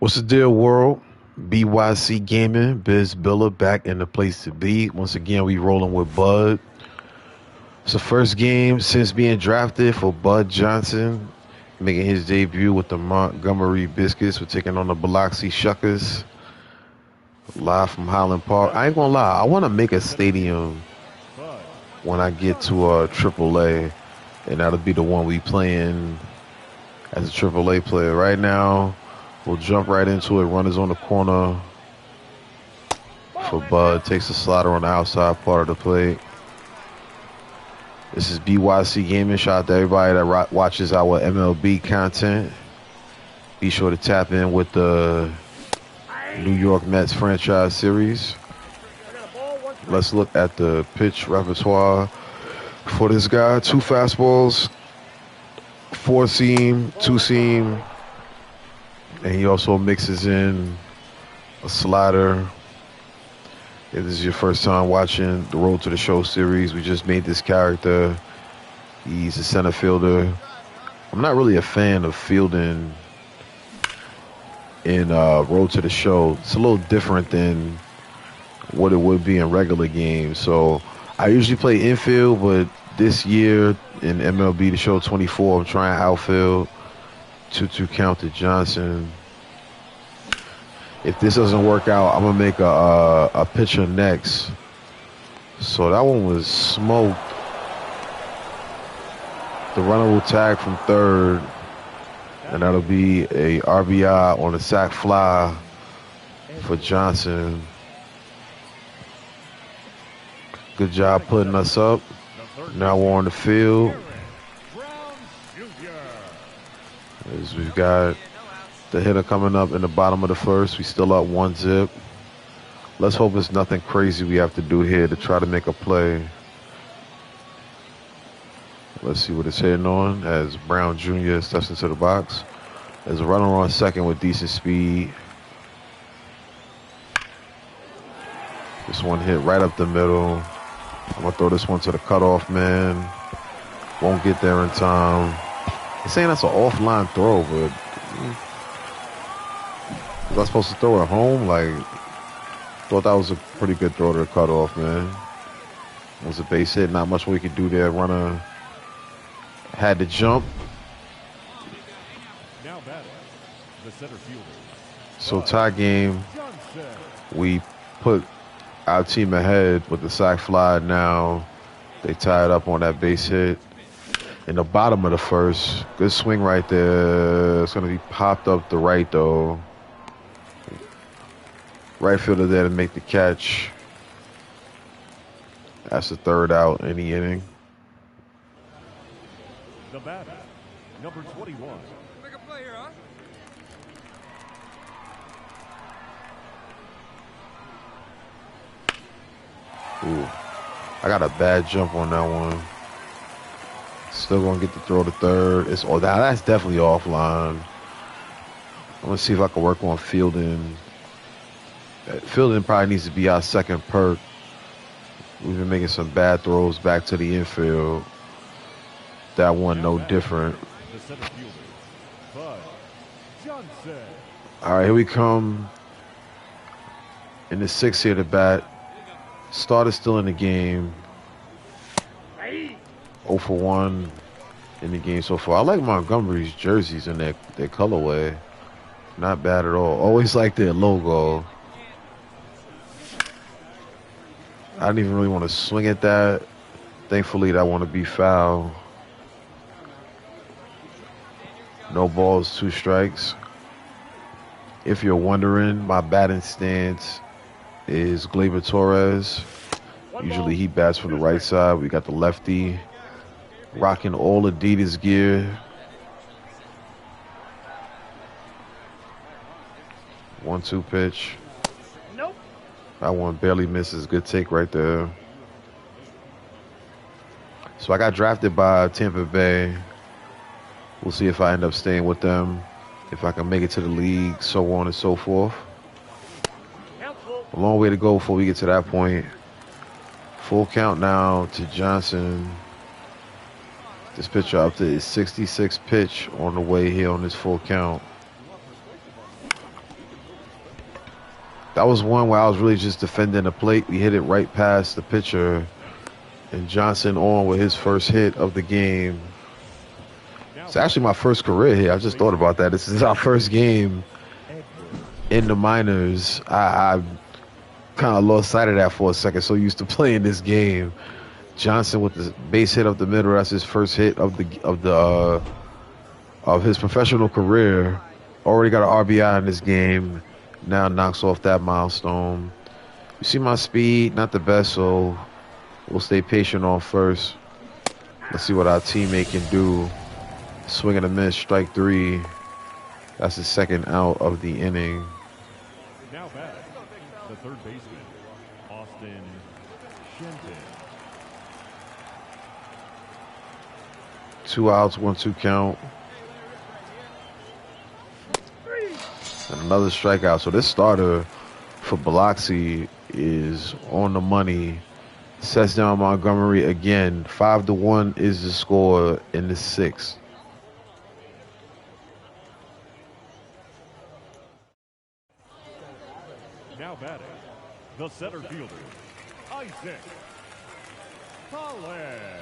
What's the deal, world? BYC Gaming, Bizbilla back in the place to be. Once again, we rolling with Bud. It's the first game since being drafted for Bud Johnson, making his debut with the Montgomery Biscuits. We're taking on the Biloxi Shuckers, live from Highland Park. I ain't gonna lie, I want to make a stadium when I get to AAA, and that'll be the one we playing as a AAA player. Right now, we'll jump right into it. Runners on the corner for Bud. Takes the slider on the outside part of the plate. This is BYC Gaming. Shout out to everybody that watches our MLB content. Be sure to tap in with the New York Mets franchise series. Let's look at the pitch repertoire for this guy. 2 fastballs, 4-seam, 2-seam, and he also mixes in a slider. If this is your first time watching the Road to the Show series, we just made this character. He's a center fielder. I'm not really a fan of fielding in Road to the Show. It's a little different than what it would be in regular games. So I usually play infield, but this year in MLB The Show 24, I'm trying outfield. 2-2 count to Johnson. If this doesn't work out, I'm gonna make a pitcher next. So that one was smoked. The runner will tag from third, and that'll be a RBI on a sac fly for Johnson. Good job putting us up. Now we're on the field. As we've got the hitter coming up in the bottom of the first. We still up 1-0. Let's hope it's nothing crazy we have to do here to try to make a play. Let's see what it's hitting on as Brown Jr. steps into the box. There's a runner on second with decent speed. This one hit right up the middle. I'm going to throw this one to the cutoff man. Won't get there in time. He's saying that's an offline throw, but was I supposed to throw it home? Like, thought that was a pretty good throw to the cutoff, man. It was a base hit. Not much we could do there. Runner had to jump. Now batting, the center fielder. So tie game. We put our team ahead with the sac fly. Now they tie it up on that base hit. In the bottom of the first. Good swing right there. It's going to be popped up the right, though. Right fielder there to make the catch. That's the third out in the inning. The batter, number 21. Make a play here, huh? Ooh. I got a bad jump on that one. Still gonna get the throw to third. That's definitely offline. I'm gonna see if I can work on fielding. Fielding probably needs to be our second perk. We've been making some bad throws back to the infield. That one no different. The center fielder, Bud Johnson. All right, here we come. In the 6th here to bat. Starter still in the game. 0 for 1 in the game so far. I like Montgomery's jerseys and their colorway. Not bad at all. Always like their logo. I didn't even really want to swing at that. Thankfully, that want to be foul. No balls, 2 strikes. If you're wondering, my batting stance is Gleyber Torres. Usually he bats from the right side. We got the lefty rocking all Adidas gear. 1-2 pitch. Nope. That one barely misses. Good take right there. So I got drafted by Tampa Bay. We'll see if I end up staying with them, if I can make it to the league, so on and so forth. A long way to go before we get to that point. Full count now to Johnson. This pitcher up to his 66th pitch on the way here on this full count. That was one where I was really just defending the plate. We hit it right past the pitcher, and Johnson on with his first hit of the game. It's actually my first career hit. I just thought about that. This is our first game in the minors. I kind of lost sight of that for a second. So used to playing this game. Johnson with the base hit up the middle. That's his first hit of his professional career. Already got an RBI in this game. Now knocks off that milestone. You see my speed, not the best, so we'll stay patient on first. Let's see what our teammate can do. Swing and a miss, strike 3. That's the second out of the inning. Now back, the third baseman, Austin Shenton. 2 outs, 1-2 count. And another strikeout. So this starter for Biloxi is on the money. Sets down Montgomery again. 5-1 is the score in the 6th. Now batting, the center fielder, Isaac Collins.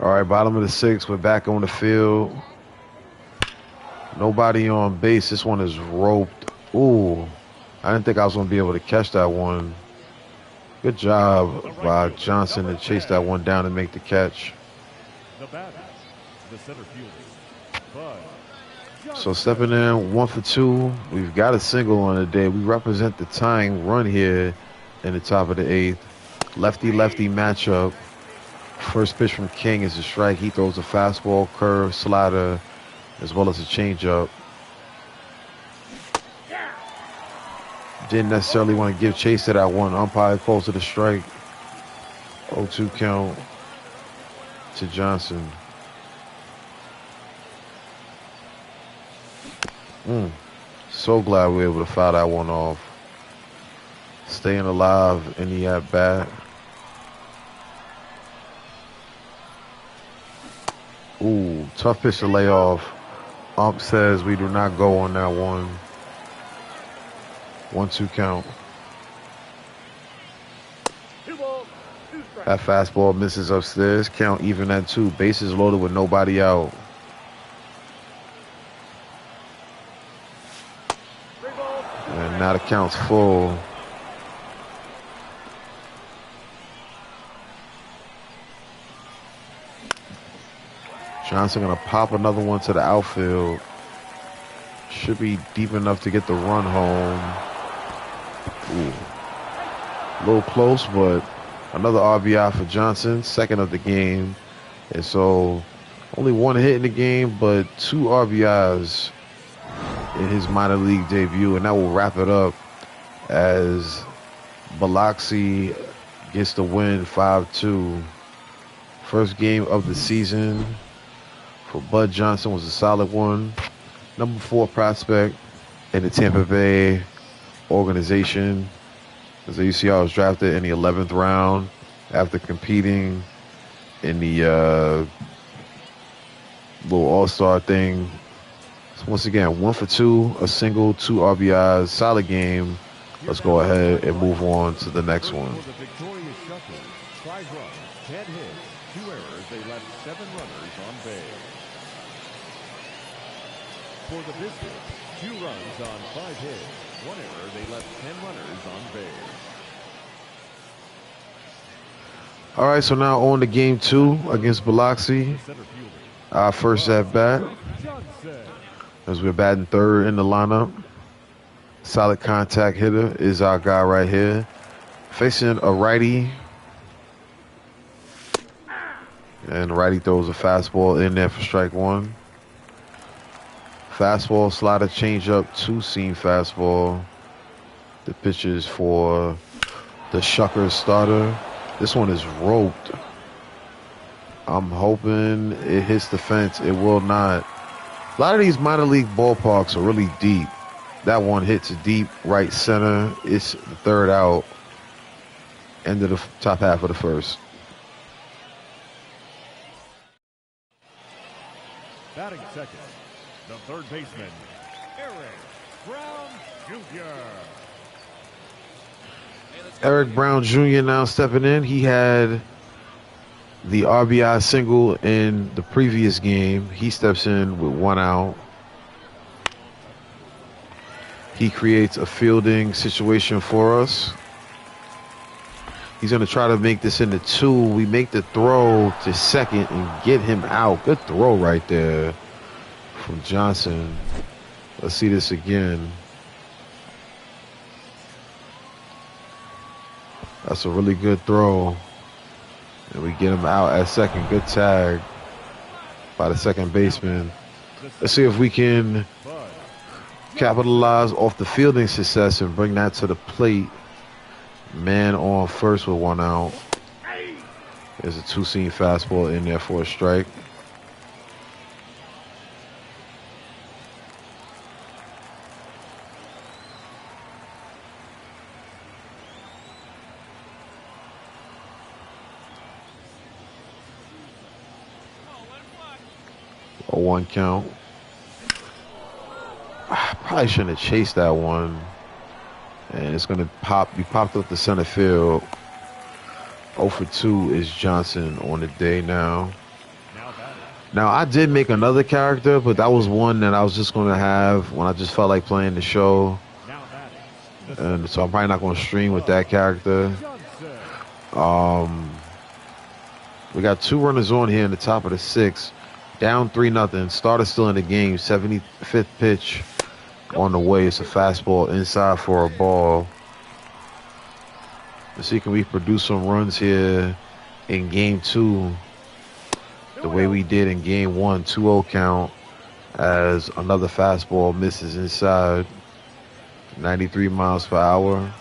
All right, bottom of the 6th. We're back on the field. Nobody on base. This one is roped. Ooh, I didn't think I was going to be able to catch that one. Good job by Johnson to chase that one down and make the catch. The batter, the center fielder, Bud Johnson. So stepping in 1 for 2. We've got a single on the day. We represent the tying run here in the top of the 8th. Lefty-lefty matchup. First pitch from King is a strike. He throws a fastball, curve, slider, as well as a changeup. Didn't necessarily want to give chase to that one. Umpire calls it a strike. 0-2 count to Johnson. So glad we were able to foul that one off. Staying alive in the at-bat. Ooh, tough pitch to lay off. Ump says we do not go on that one. 1-2 count. That fastball misses upstairs. Count even at 2. Bases loaded with nobody out. And now the count's full. Johnson gonna pop another one to the outfield. Should be deep enough to get the run home. Ooh. A little close, but another RBI for Johnson, second of the game. And so only 1 hit in the game, but 2 RBIs in his minor league debut. And that will wrap it up as Biloxi gets the win 5-2. First game of the season for Bud Johnson was a solid one. Number 4 prospect in the Tampa Bay organization. As you see, I was drafted in the 11th round after competing in the little all-star thing. So once again, 1 for 2, a single, 2 RBIs, solid game. Let's go ahead and move on to the next one. For the victorious Shuckers, 5 runs, 10 hits, 2 errors. They left 7 runners on base. For the Biscuits, 2 runs on 5 hits, 1 error. They left 10 runners on base. All right, so now on to game 2 against Biloxi. Center fielder, Our first at bat, Johnson. as we're batting 3rd in the lineup. Solid contact hitter is our guy right here. Facing a righty. And the righty throws a fastball in there for strike 1. Fastball, slider, changeup, 2-seam fastball. The pitch is for the Shuckers starter. This one is roped. I'm hoping it hits the fence. It will not. A lot of these minor league ballparks are really deep. That one hits deep right center. It's the 3rd out. End of the top half of the 1st. second, the third baseman, Eric Brown Jr. Eric Brown Jr. now stepping in. He had the RBI single in the previous game. He steps in with 1 out. He creates a fielding situation for us. He's going to try to make this into 2. We make the throw to second and get him out. Good throw right there from Johnson. Let's see this again. That's a really good throw. And we get him out at second. Good tag by the second baseman. Let's see if we can capitalize off the fielding success and bring that to the plate. Man on first with 1 out. There's a 2-seam fastball in there for a strike. A 1 count. I probably shouldn't have chased that one. And it's going to pop. You popped up the center field. 0 for 2 is Johnson on the day now. Now, I did make another character, but that was one that I was just going to have when I just felt like playing the show. And so I'm probably not going to stream with that character. We got 2 runners on here in the top of the 6th. Down 3-0. Starter still in the game. 75th pitch on the way. It's a fastball inside for a ball. Let's see, can we produce some runs here in game 2 the way we did in game 1. 2-0 count as another fastball misses inside. 93 miles per hour.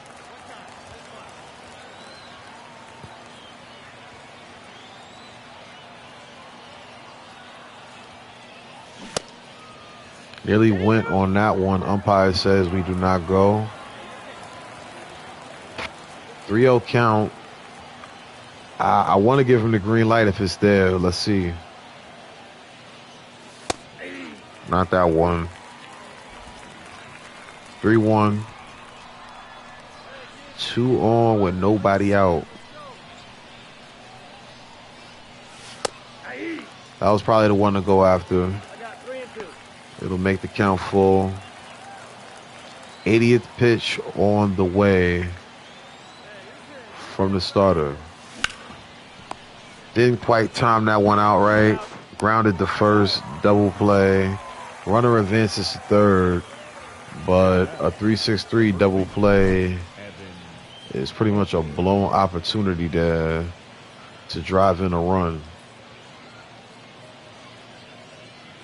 Nearly went on that one. Umpire says we do not go. 3-0 count. I want to give him the green light if it's there. Let's see. Not that one. 3-1. 2 on with nobody out. That was probably the one to go after. It'll make the count full. 80th pitch on the way from the starter. Didn't quite time that one out right. Grounded the first, double play. Runner advances to third, but a 3-6-3 double play is pretty much a blown opportunity there to drive in a run.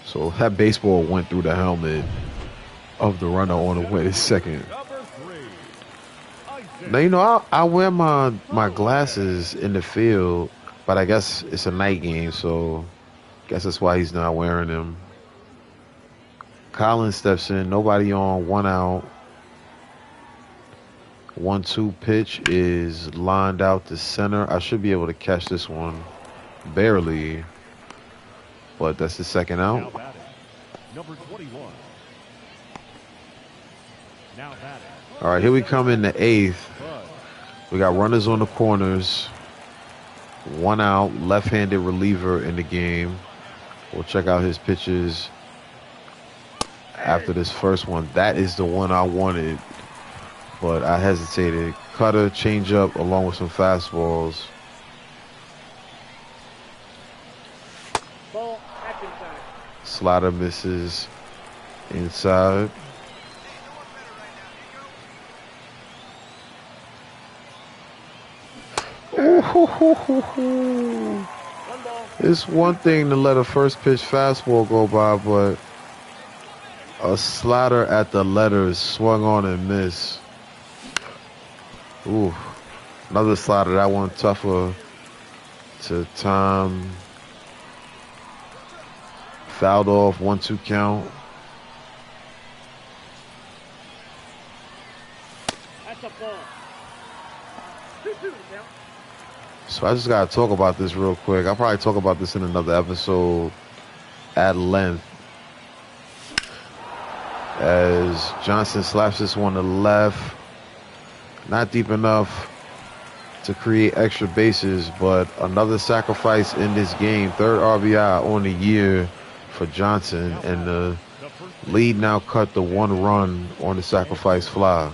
So that baseball went through the helmet of the runner on the way to second. Now, you know, I wear my glasses in the field, but I guess it's a night game, so I guess that's why he's not wearing them. Collins steps in, nobody on, 1 out. 1-2 pitch is lined out to center. I should be able to catch this one, barely. But that's the second out. Number 21. All right, here we come in the 8th. We got runners on the corners. 1 out, left-handed reliever in the game. We'll check out his pitches after this first one. That is the one I wanted, but I hesitated. Cutter, changeup, along with some fastballs. Slider misses inside. Ooh, it's one thing to let a first pitch fastball go by, but a slider at the letters swung on and missed. Ooh, another slider. That one tougher to time. Fouled off, 1-2 count. That's a ball. 2-2 count. So I just got to talk about this real quick. I'll probably talk about this in another episode at length. as Johnson slaps this one to the left. Not deep enough to create extra bases, but another sacrifice in this game. Third RBI on the year for Johnson, and the lead now cut to 1 run on the sacrifice fly.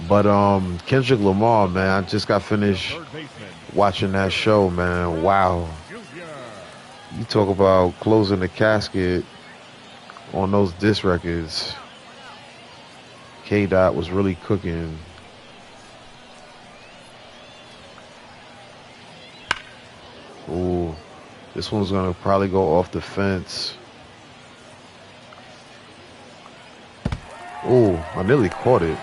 But Kendrick Lamar, man, I just got finished watching that show, man. Wow. You talk about closing the casket on those disc records. K-Dot was really cooking. Ooh, this one's gonna probably go off the fence. Ooh, I nearly caught it.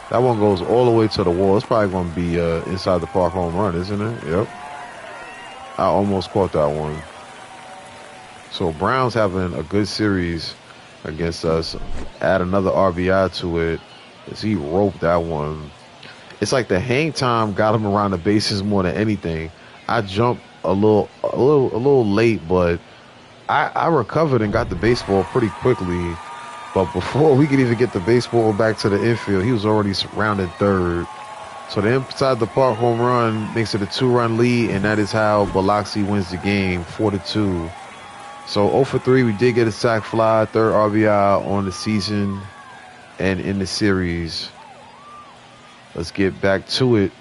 That one goes all the way to the wall. It's probably gonna be inside the park home run, isn't it? Yep. I almost caught that one. So Brown's having a good series against us. Add another RBI to it as he roped that one. It's like the hang time got him around the bases more than anything. I jumped a little late, but I recovered and got the baseball pretty quickly. But before we could even get the baseball back to the infield, he was already rounded third. So the inside the park home run makes it a 2-run lead, and that is how Biloxi wins the game, 4-2. So 0 for 3, we did get a sac fly, third RBI on the season and in the series. Let's get back to it.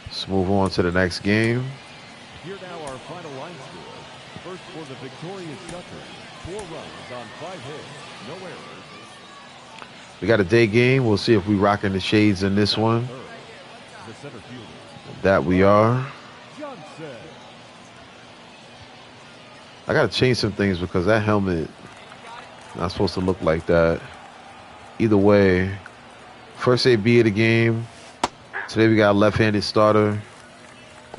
Let's move on to the next game. Here now our final line score. First for the victorious Duckers, 4 runs on 5 hits, no errors. We got a day game. We'll see if we rocking the shades in this one. The center fielder, That we are. Johnson. I got to change some things because that helmet not supposed to look like that. Either way, first AB of the game. Today we got a left-handed starter.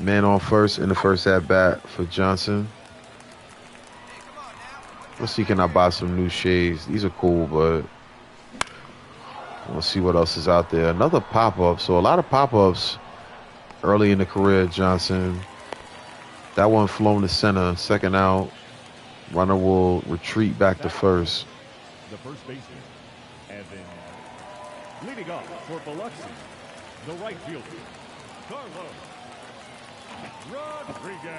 Man on first in the first at-bat for Johnson. Let's see, can I buy some new shades? These are cool, but we'll see what else is out there. Another pop-up. So a lot of pop-ups early in the career of Johnson. That one flown to center. Second out. Runner will retreat back to first. The first baseman, Evan. Leading off for Biloxi, the right fielder, Carlos Rodriguez.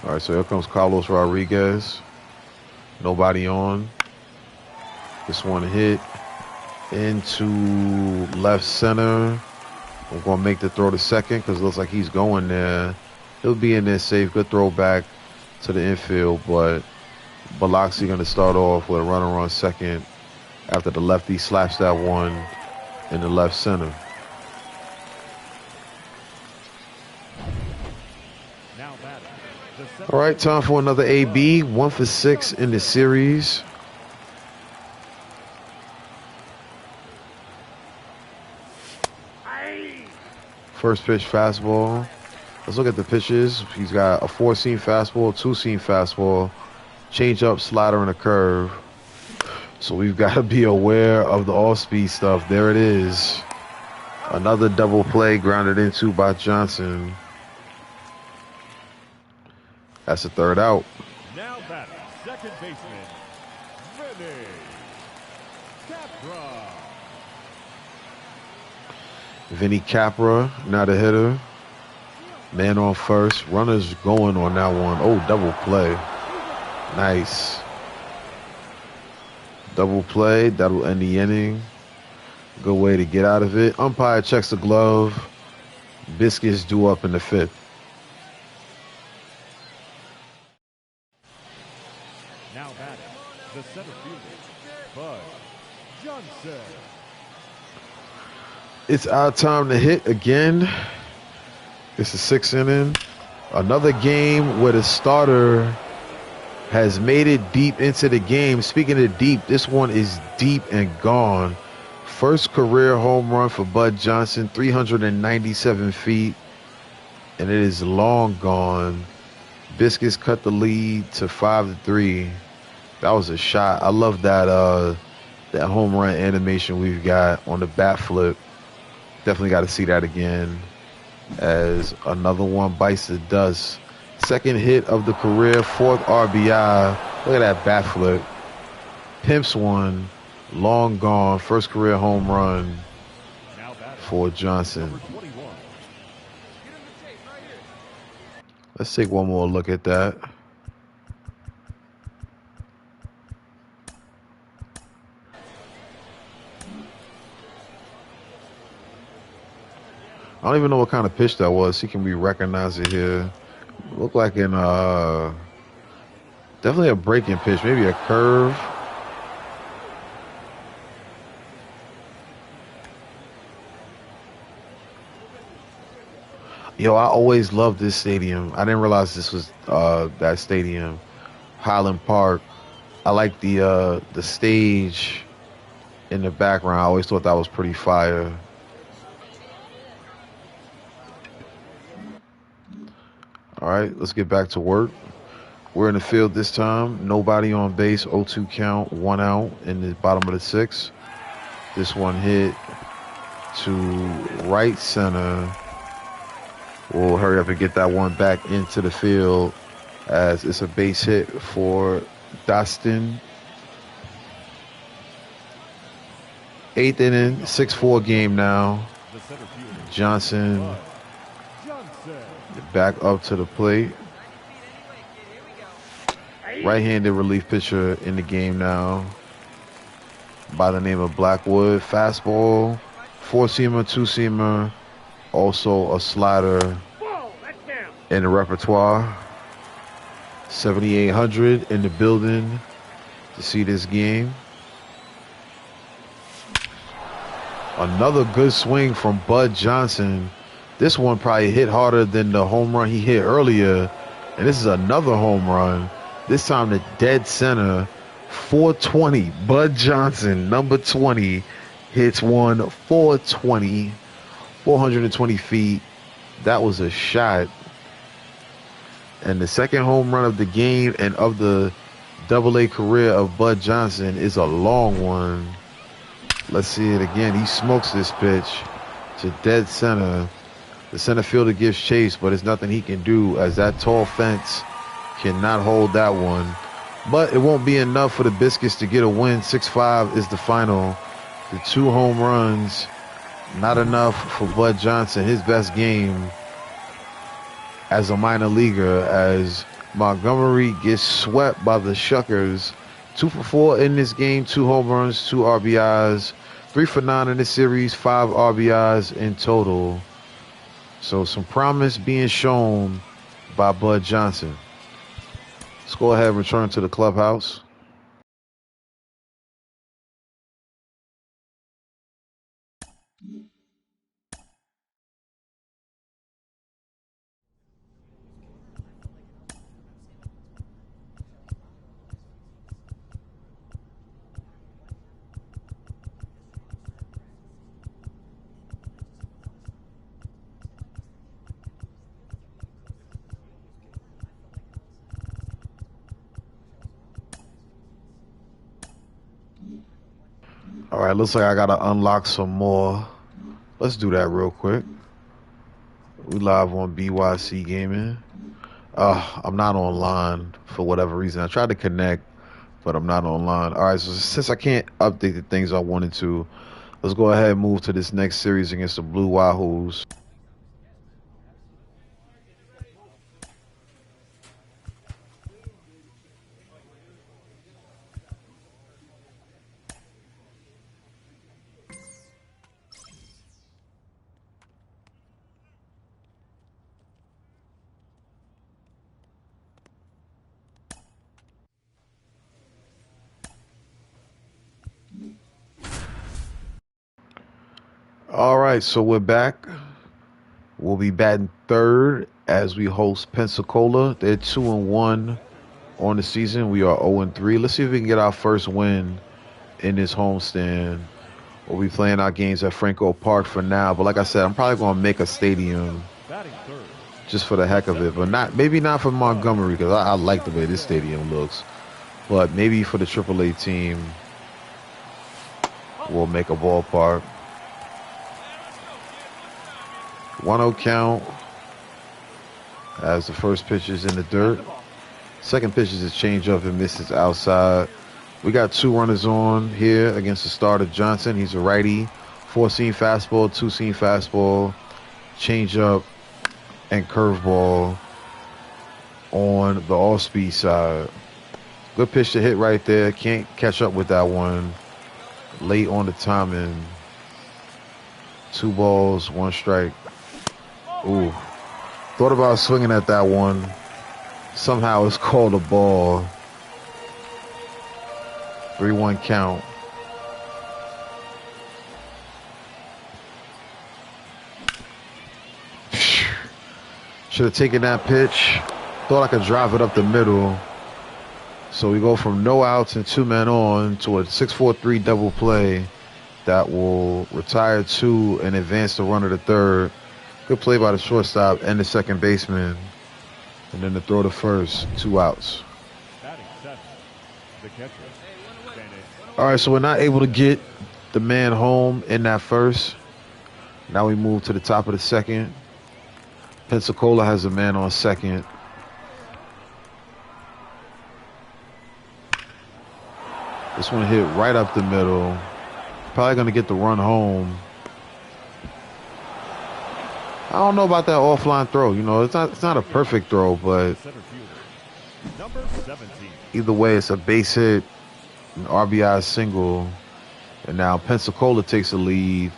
All right, so here comes Carlos Rodriguez. Nobody on. This one hit into left center. We're going to make the throw to second because it looks like he's going there. He'll be in there safe. Good throw back to the infield, but Biloxi going to start off with a runner on second after the lefty slaps that one in the left center. Now batting, All right, time for another AB. 1 for 6 in the series. First pitch fastball. Let's look at the pitches. He's got a 4-seam fastball, a 2-seam fastball, change up, slider, and a curve. So we've got to be aware of the off-speed stuff. There it is. Another double play grounded into by Johnson. That's the third out. now batting, second baseman, Vinny Capra. Vinny Capra, now the hitter. Man on first. Runners going on that one. Oh, double play. Nice. Double play. That'll end the inning. Good way to get out of it. Umpire checks the glove. Biscuits due up in the 5th. Now batting, the center fielder, Bud Johnson. It's our time to hit again. It's the 6th inning. Another game where the starter has made it deep into the game. Speaking of deep, this one is deep and gone. First career home run for Bud Johnson, 397 feet, and it is long gone. Biscuits cut the lead to 5-3. That was a shot. I love that that home run animation we've got on the bat flip. Definitely got to see that again. as another one bites the dust. Second hit of the career, fourth RBI. Look at that bat flip. Pimps one, long gone. First career home run for Johnson. Let's take one more look at that. I don't even know what kind of pitch that was. See, can we recognize it here? Looked like an definitely a breaking pitch, maybe a curve. Yo, I always loved this stadium. I didn't realize this was that stadium, Highland Park. I like the stage in the background. I always thought that was pretty fire. All right, let's get back to work. We're in the field this time. Nobody on base. 0-2 count. 1 out in the bottom of the 6th. This one hit to right center. We'll hurry up and get that one back into the field as it's a base hit for Dustin. 8th inning, 6-4 game now. Johnson back up to the plate. Right-handed relief pitcher in the game now by the name of Blackwood. Fastball, 4-seamer, 2-seamer, also a slider in the repertoire. 7,800 in the building to see this game. Another good swing from Bud Johnson. This one probably hit harder than the home run he hit earlier. And this is another home run. This time to dead center. 420. Bud Johnson, number 20, hits one 420. 420 feet. That was a shot. And the second home run of the game and of the Double-A career of Bud Johnson is a long one. Let's see it again. He smokes this pitch to dead center. The center fielder gives chase, but it's nothing he can do as that tall fence cannot hold that one. But it won't be enough for the Biscuits to get a win. 6-5 is the final. The 2 home runs, not enough for Bud Johnson. His best game as a minor leaguer as Montgomery gets swept by the Shuckers. 2 for 4 in this game, 2 home runs, 2 RBIs, 3 for 9 in this series, 5 RBIs in total. So some promise being shown by Bud Johnson. Let's go ahead and return to the clubhouse. All right, looks like I got to unlock some more. Let's do that real quick. We live on BYC Gaming. I'm not online for whatever reason. I tried to connect, but I'm not online. All right, so since I can't update the things I wanted to, let's go ahead and move to this next series against the Blue Wahoos. All right, so we're back. We'll be batting third as we host Pensacola. They're 2-1 on the season. We are 0-3. Let's see if we can get our first win in this homestand. We'll be playing our games at Franco Park for now. But like I said, I'm probably going to make a stadium just for the heck of it. But maybe not for Montgomery because I like the way this stadium looks. But maybe for the AAA team, we'll make a ballpark. 1-0 count as the first pitch is in the dirt. Second pitch is a changeup and misses outside. We got 2 runners on here against the starter Johnson. He's a righty. 4-seam fastball, 2-seam fastball, changeup, and curveball on the off-speed side. Good pitch to hit right there. Can't catch up with that one. Late on the timing. 2 balls, 1 strike. Ooh. Thought about swinging at that one. Somehow it's called a ball. 3-1 count. Should have taken that pitch. Thought I could drive it up the middle. So we go from no outs and 2 men on to a 6-4-3 double play that will retire 2 and advance the runner to third. Good play by the shortstop and the second baseman. And then the throw to first, 2 outs. All right, so we're not able to get the man home in that first. Now we move to the top of the second. Pensacola has a man on second. This one hit right up the middle. Probably going to get the run home. I don't know about that offline throw. You know, it's not a perfect throw, but either way, it's a base hit, an RBI single. And now Pensacola takes the lead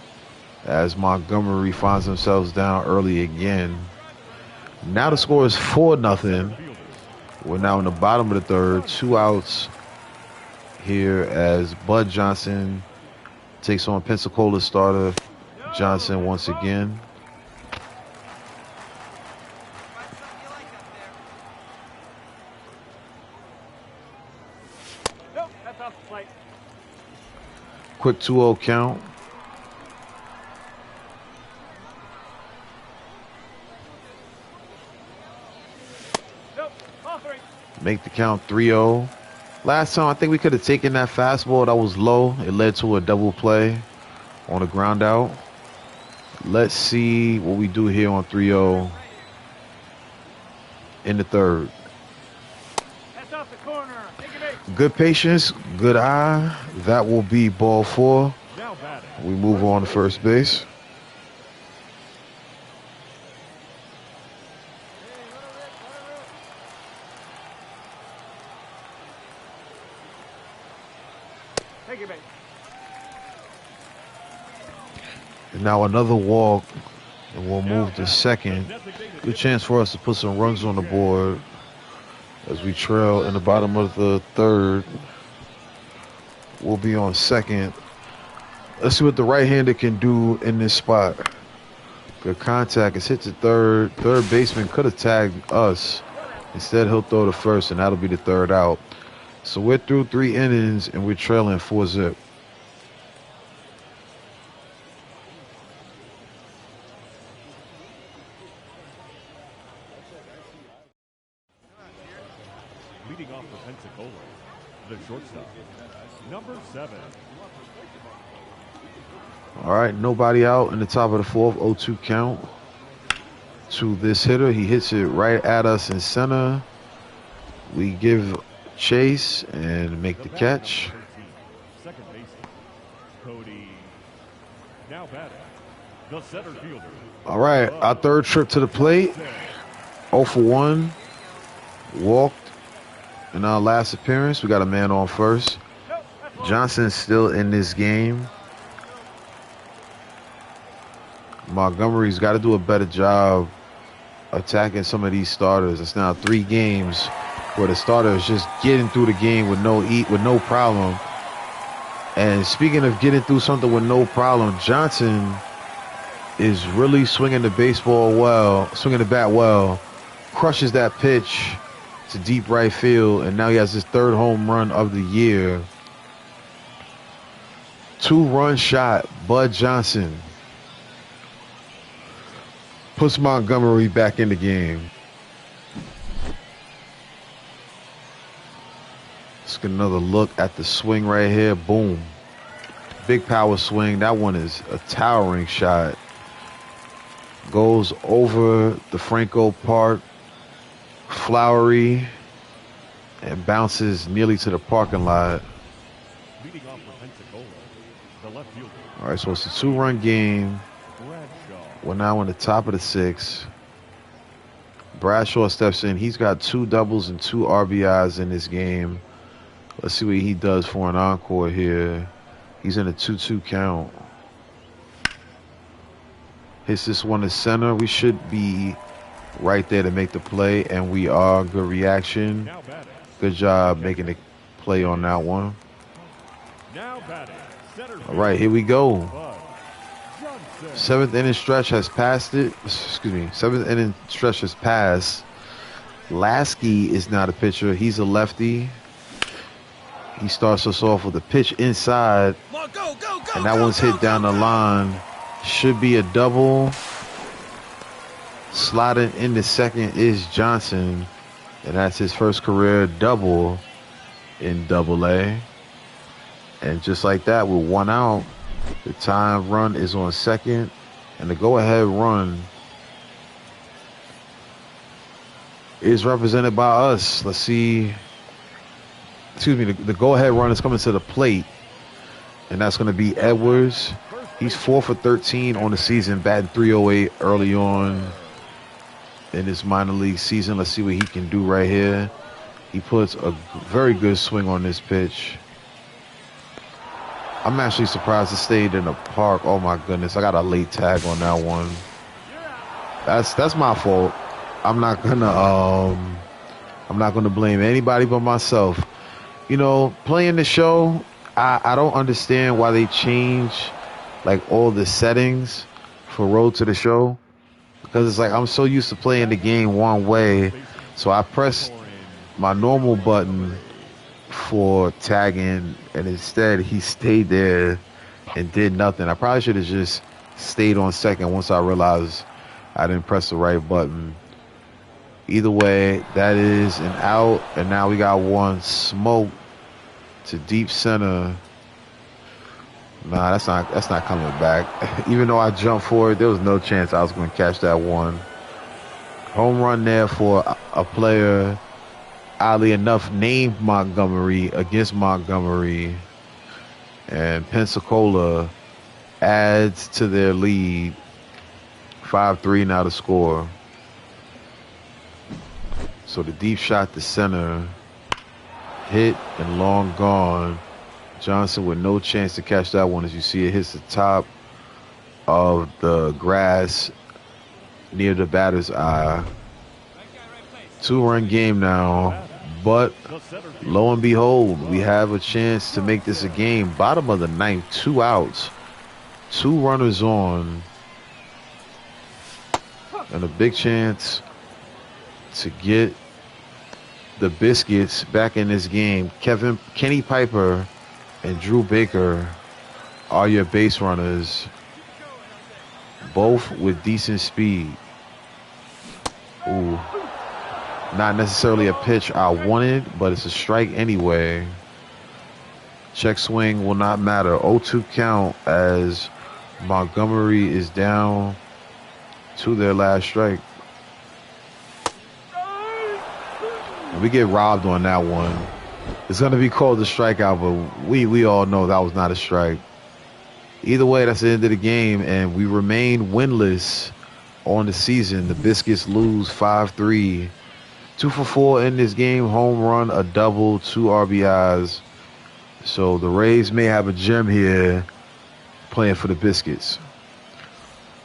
as Montgomery finds themselves down early again. Now the score is 4-0. We're now in the bottom of the third. 2 outs here as Bud Johnson takes on Pensacola starter Johnson once again. Quick 2-0 count. Make the count 3-0. Last time, I think we could have taken that fastball that was low. It led to a double play on a ground out. Let's see what we do here on 3-0 in the third. That's off the corner. Good patience, good eye. That will be ball 4. We move on to first base. And now another walk, and we'll move to second. Good chance for us to put some runs on the board as we trail in the bottom of the third. We'll be on second. Let's see what the right-hander can do in this spot. Good contact. It's hit to third. Third baseman could have tagged us. Instead, he'll throw to first, and that'll be the third out. So we're through 3 innings, and we're trailing 4-0. Leading off for Pensacola, the shortstop, number 7. All right, nobody out in the top of the fourth. 0-2 count to this hitter. He hits it right at us in center. We give chase and make the catch. Second baseman, Cody, now batting, the center fielder. All right, our third trip to the plate. 0 for 1. Walked in our last appearance. We got a man on first. Johnson's still in this game. Montgomery's got to do a better job attacking some of these starters. It's now 3 games where the starter is just getting through the game with no problem. And speaking of getting through something with no problem, Johnson is really swinging the bat well, crushes that pitch to deep right field, and now he has his 3rd home run of the year. 2-run shot, Bud Johnson puts Montgomery back in the game. Let's get another look at the swing right here. Boom. Big power swing. That one is a towering shot. goes over the Franco Park Flowery and bounces nearly to the parking lot. Leading off for Pensacola, the left fielder. All right, so it's a 2-run game. Bradshaw. We're now on the top of the 6th. Bradshaw steps in. He's got 2 doubles and 2 RBIs in this game. Let's see what he does for an encore here. He's in a 2-2 count. Hits this one to center. We should be right there to make the play, and we are. Good reaction. Now batting. Good job making the play on that one. Now batting. Center All right, here we go. Bud Johnson. 7th inning stretch has passed it. Excuse me. 7th inning stretch has passed. Lasky is not a pitcher. He's a lefty. He starts us off with a pitch inside. And that one's hit down the line. Should be a double. Sliding in the second is Johnson. And that's his first career double in Double-A. And just like that, with 1 out, the time run is on second. And the go-ahead run is represented by us. Let's see. Excuse me, the go-ahead run is coming to the plate. And that's going to be Edwards. He's 4 for 13 on the season, batting .308 early on in his minor league season. Let's see what he can do right here. He puts a very good swing on this pitch. I'm actually surprised it stayed in the park. Oh my goodness, I got a late tag on that one. That's my fault. I'm not gonna blame anybody but myself. You know, playing the show, I don't understand why they change like all the settings for Road to the Show, because it's like I'm so used to playing the game one way, so I pressed my normal button for tagging, and instead he stayed there and did nothing. I probably should have just stayed on second once I realized I didn't press the right button. Either way, that is an out, and now we got one smoke to deep center. Nah, that's not coming back. Even though I jumped for it, there was no chance I was going to catch that one. Home run there for a player, oddly enough, named Montgomery against Montgomery. And Pensacola adds to their lead. 5-3 now to score. So the deep shot to center. Hit and long gone. Johnson with no chance to catch that one. As you see, it hits the top of the grass near the batter's eye. 2-run game now, but lo and behold, we have a chance to make this a game. Bottom of the 9th, 2 outs, 2 runners on, and a big chance to get the Biscuits back in this game. Kenny Piper and Drew Baker are your base runners, both with decent speed. Ooh, not necessarily a pitch I wanted, but it's a strike anyway. Check swing will not matter. 0-2 count as Montgomery is down to their last strike. We get robbed on that one. It's going to be called a strikeout, but we all know that was not a strike. Either way, that's the end of the game, and we remain winless on the season. The Biscuits lose 5-3. 2 for 4 in this game. Home run, a double, 2 RBIs. So the Rays may have a gem here playing for the Biscuits.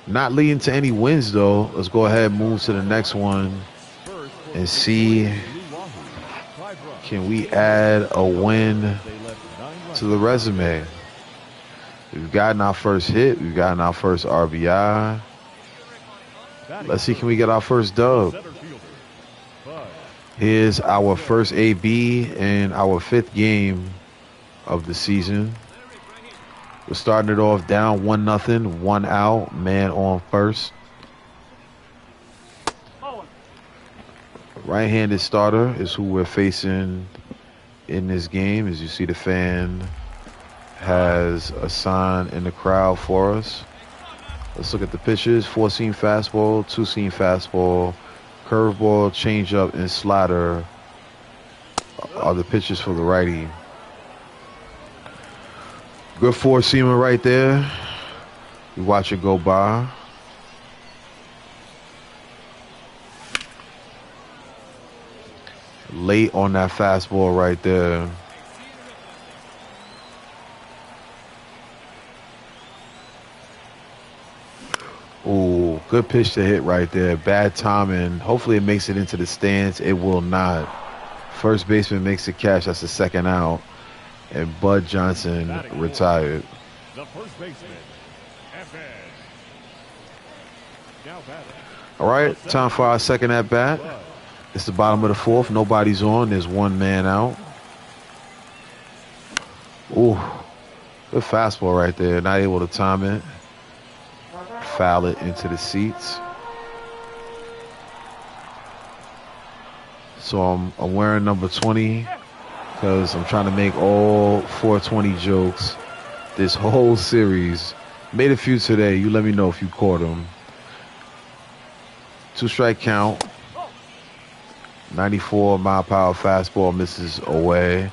Not leading to any wins, though. Let's go ahead and move to the next one and see, can we add a win to the resume? We've gotten our first hit. We've gotten our first RBI. Let's see, can we get our first dub? Here's our first AB in our 5th game of the season. We're starting it off down 1-0, 1 out, man on first. Right-handed starter is who we're facing in this game. As you see, the fan has a sign in the crowd for us. Let's look at the pitches. 4-seam fastball, 2-seam fastball, curveball, changeup, and slider are the pitches for the righty. Good 4-seamer right there. You watch it go by. Late on that fastball right there. Ooh, good pitch to hit right there. Bad timing. Hopefully it makes it into the stands. It will not. First baseman makes the catch. That's the second out. And Bud Johnson retired. The first baseman, F.A. Now batting. All right, time for our second at bat. It's the bottom of the fourth. Nobody's on. There's one man out. Ooh, good fastball right there. Not able to time it. Foul it into the seats. So I'm wearing number 20 because I'm trying to make all 420 jokes this whole series. Made a few today. You let me know if you caught them. 2-strike count. 94-mile-per-hour fastball misses away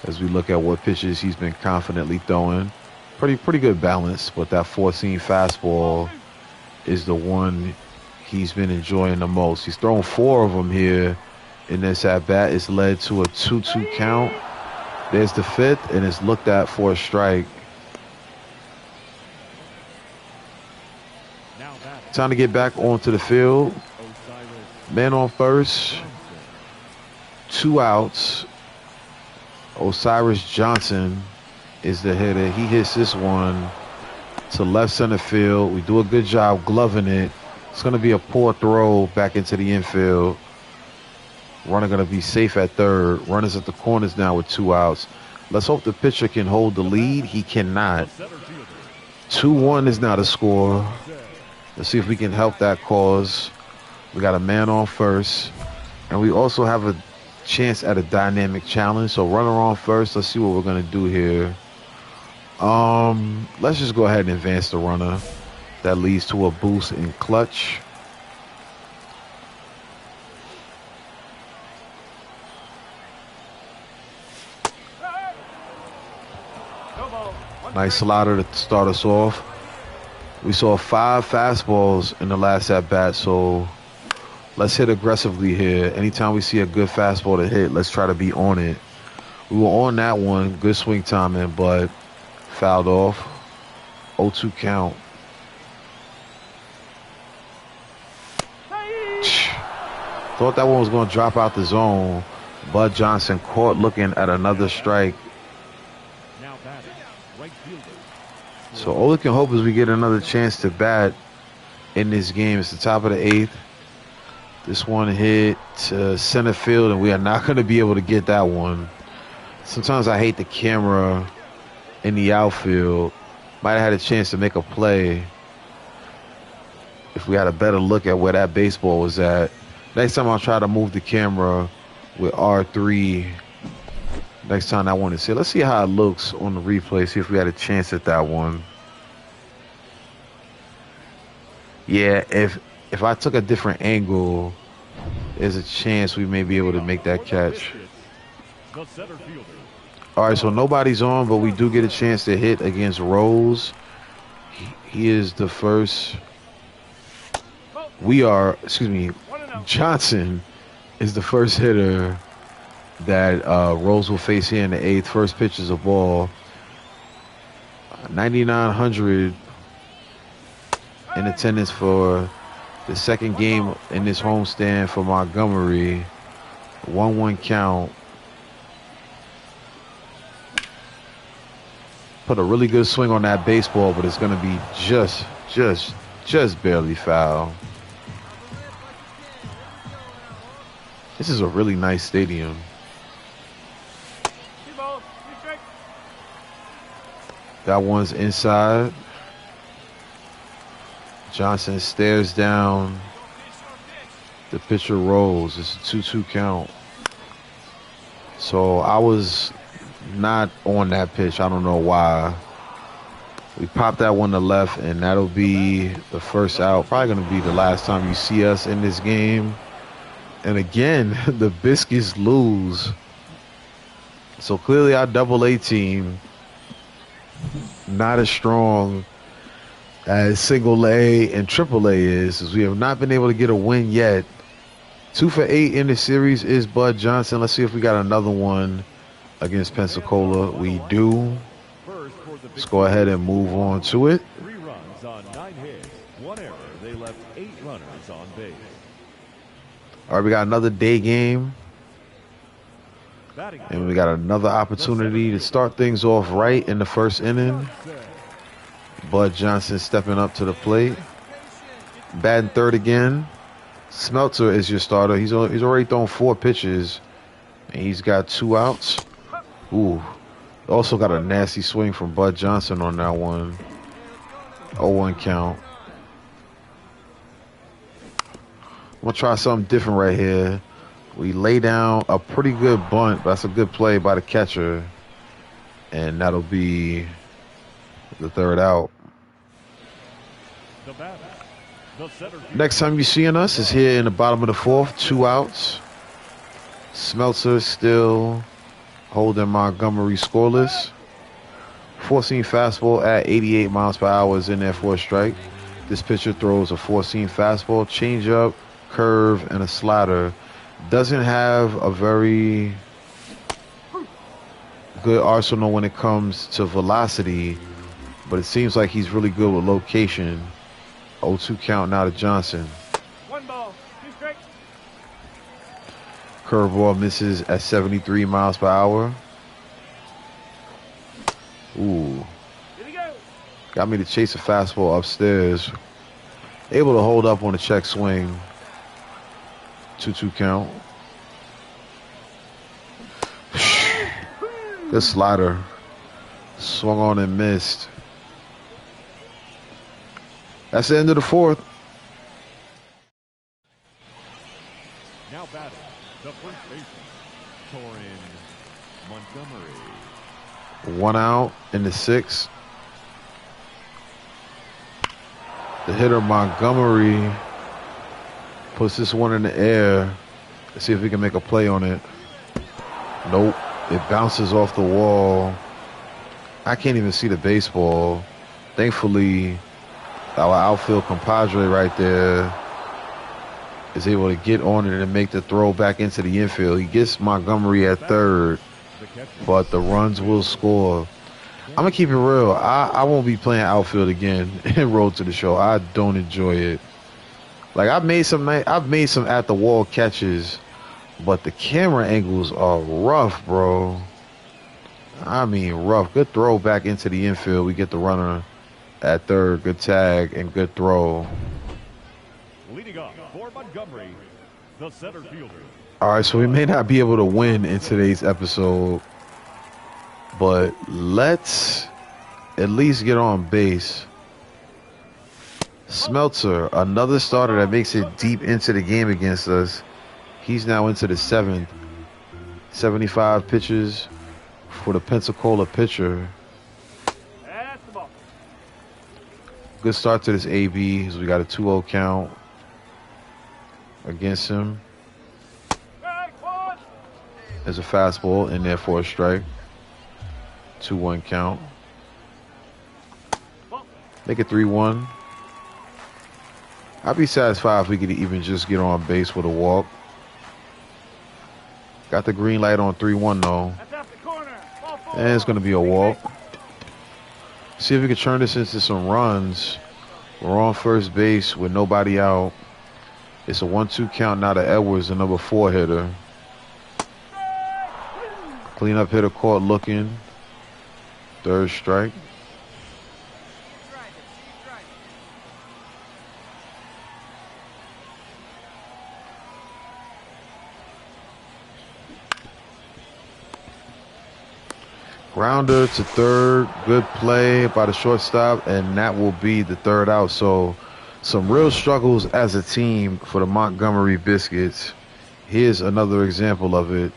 as we look at what pitches he's been confidently throwing. Pretty good balance, but that 4-seam fastball is the one he's been enjoying the most. He's thrown 4 of them here in this at-bat. It's led to a 2-2 count. There's the 5th, and it's looked at for a strike. Time to get back onto the field. Man on first. 2 outs. Osiris Johnson is the hitter. He hits this one to left center field. We do a good job gloving it. It's going to be a poor throw back into the infield. Runner going to be safe at third. Runners at the corners now with 2 outs. Let's hope the pitcher can hold the lead. He cannot. 2-1 is now the score. Let's see if we can help that cause. We got a man on first. And we also have a chance at a dynamic challenge. So runner on first. Let's see what we're going to do here. Let's just go ahead and advance the runner. That leads to a boost in clutch. Nice slider to start us off. We saw 5 fastballs in the last at bat, so let's hit aggressively here. Anytime we see a good fastball to hit, let's try to be on it. We were on that one. Good swing timing, but fouled off. 0-2 count. Thought that one was going to drop out the zone. Bud Johnson caught looking at another strike. So all we can hope is we get another chance to bat in this game. It's the top of the 8th. This one hit to center field, and we are not going to be able to get that one. Sometimes I hate the camera in the outfield. Might have had a chance to make a play if we had a better look at where that baseball was at. Next time I'll try to move the camera with R3. Next time I want to see. Let's see how it looks on the replay. See if we had a chance at that one. Yeah, if I took a different angle, there's a chance we may be able to make that catch. All right, so nobody's on, but we do get a chance to hit against Rose. He is the first. Johnson is the first hitter that Rose will face here in the 8th. First pitch is a ball. 9,900 in attendance for the second game in this homestand for Montgomery. 1-1 count. Put a really good swing on that baseball, but it's going to be just barely foul. This is a really nice stadium. That one's inside. Johnson stares down. The pitcher rolls. It's a 2-2 count. So I was not on that pitch. I don't know why. We pop that one to left, and that'll be the first out. Probably going to be the last time you see us in this game. And again, the Biscuits lose. So clearly our double-A team not as strong as single A and triple A is, as we have not been able to get a win yet. 2 for 8 in the series is Bud Johnson. Let's see if we got another one against Pensacola. We do. Let's go ahead and move on to it. 3 runs on 9 hits, 1 error. They left 8 runners on base. All right, we got another day game. And we got another opportunity to start things off right in the first inning. Bud Johnson stepping up to the plate. Batting third again. Smeltzer is your starter. He's already thrown 4 pitches. And he's got 2 outs. Ooh. Also got a nasty swing from Bud Johnson on that one. 0-1 count. I'm going to try something different right here. We lay down a pretty good bunt. But that's a good play by the catcher. And that'll be the third out. Next time you're seeing us is here in the bottom of the 4th. 2 outs. Smeltzer still holding Montgomery scoreless. 4-seam fastball at 88 miles per hour is in there for a strike. This pitcher throws a 4-seam fastball, changeup, curve, and a slider. Doesn't have a very good arsenal when it comes to velocity, but it seems like he's really good with location. 0-2 count now to Johnson. 1 ball, 2 strikes. Curveball misses at 73 miles per hour. Ooh. Here we go. Got me to chase a fastball upstairs. Able to hold up on a check swing. 2-2 count. Good slider. Swung on and missed. That's the end of the 4th. Now batting, the first baseman, Torin Montgomery. 1 out in the 6th. The hitter Montgomery puts this one in the air. Let's see if we can make a play on it. Nope. It bounces off the wall. I can't even see the baseball. Thankfully, our outfield compadre right there is able to get on it and make the throw back into the infield. He gets Montgomery at third, but the runs will score. I'm going to keep it real. I won't be playing outfield again in Road to the Show. I don't enjoy it. Like, I've made some at the wall catches, but the camera angles are rough, bro. I mean, rough. Good throw back into the infield. We get the runner at third. Good tag and good throw. Leading off for Montgomery, the center fielder. All right, so we may not be able to win in today's episode, but let's at least get on base. Smeltzer, another starter that makes it deep into the game against us. He's now into the 7th. 75 pitches for the Pensacola pitcher. That's the ball. Good start to this AB as we got a 2-0 count against him. There's a fastball in there for a strike. 2-1 count. Make it 3-1. I'd be satisfied if we could even just get on base with a walk. Got the green light on 3-1 though. That's out the corner. Ball 4. And it's going to be a walk. See if we can turn this into some runs. We're on first base with nobody out. It's a 1-2 count now to Edwards, the number 4 hitter. Cleanup hitter caught looking. Third strike. Grounder to third. Good play by the shortstop, and that will be the third out. So some real struggles as a team for the Montgomery Biscuits. Here's another example of it.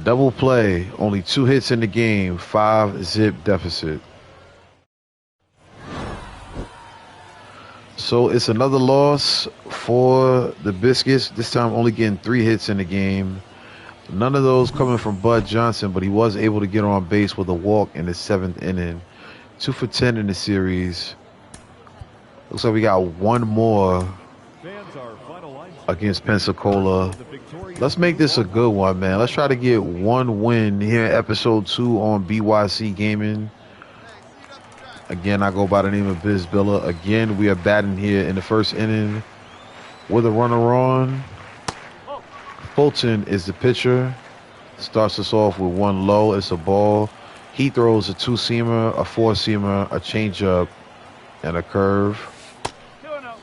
Double play, only 2 hits in the game, 5-zip deficit. So it's another loss for the Biscuits. This time only getting 3 hits in the game. None of those coming from Bud Johnson, but he was able to get on base with a walk in the 7th inning. 2 for 10 in the series. Looks like we got one more against Pensacola. Let's make this a good one, man. Let's try to get one win here in episode 2 on BYC Gaming. Again, I go by the name of Beisbol. Again, we are batting here in the 1st inning with a runner on. Fulton is the pitcher. Starts us off with one low. It's a ball. He throws a 2-seamer, a 4-seamer, a changeup, and a curve. 2-0.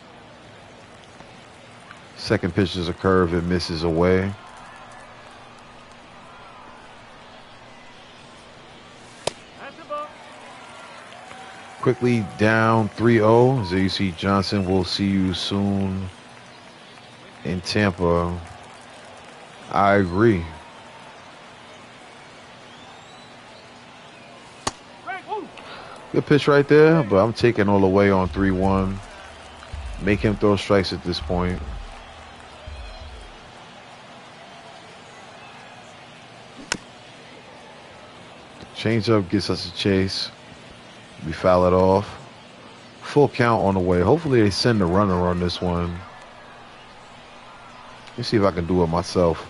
Second pitch is a curve. It misses away. That's the ball. Quickly down 3-0. As you see, Johnson, we'll see you soon in Tampa. I agree. Good pitch right there, but I'm taking all the way on 3-1. Make him throw strikes at this point. Changeup gets us a chase. We foul it off. Full count on the way. Hopefully they send the runner on this one. Let me see if I can do it myself.